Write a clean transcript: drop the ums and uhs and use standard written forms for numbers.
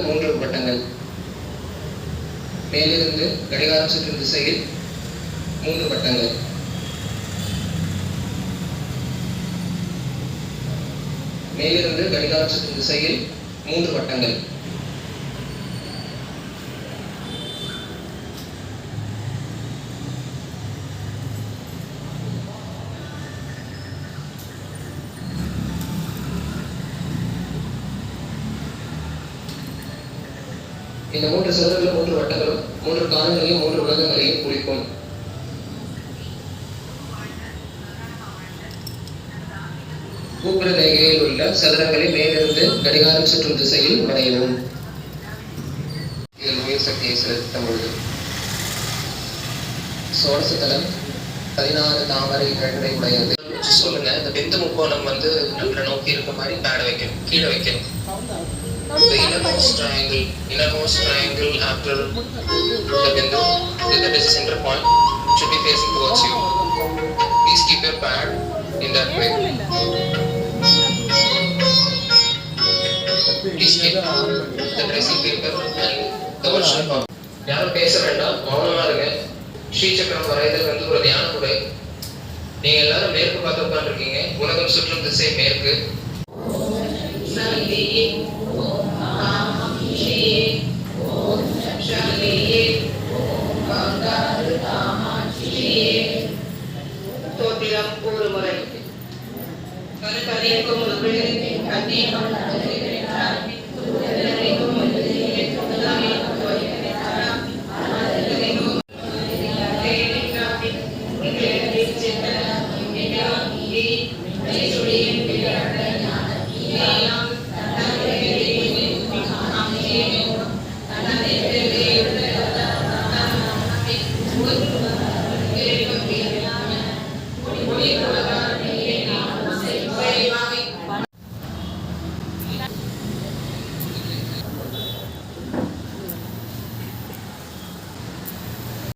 மூன்று வட்டங்கள். மேலிருந்து கடிகாரம் சுற்றும் திசையில் 3 வட்டங்கள். மேலிருந்து கடிகாரம் சுற்றும் திசையில் 3 வட்டங்கள். இந்த 3 சதுரங்களும் 3 வட்டங்களும் 3 காலங்களையும் 3 உலகங்களையும் குறிக்கும். பூப்புற ரேகையில் உள்ள சதுரங்களை மேலிருந்து கடிகாரம் சுற்றும் திசையில் வரையவும். இதில் உயிர் சக்தியை செலுத்தும் பொழுது சோடசத்தலம் 16 தாமரை இரண்டை உடையது. சொல்லுங்க, இந்த பிந்து முக்கோணம் வந்து நம்மளை நோக்கி இருக்க மாதிரி பேட வைக்கணும், கீழே வைக்கணும். The innermost triangle after the bindu, that is the center point, should be facing towards you. Please keep your pad in that way. Please keep the tracing paper and the workshop. யாரும் பேச வேண்டாம், மௌனமா இருங்க. ஸ்ரீ சக்கரம் வரைதல் வந்து ஒரு தியான முறை. நீங்க எல்லாரும் மேற்கு பார்த்து உட்கார்ந்துருக்கீங்க. உலகம் சுற்றும் திசை மேற்கு. தோத்திரம் ஒரு முறை கருக்கதைக்கும் ஒரு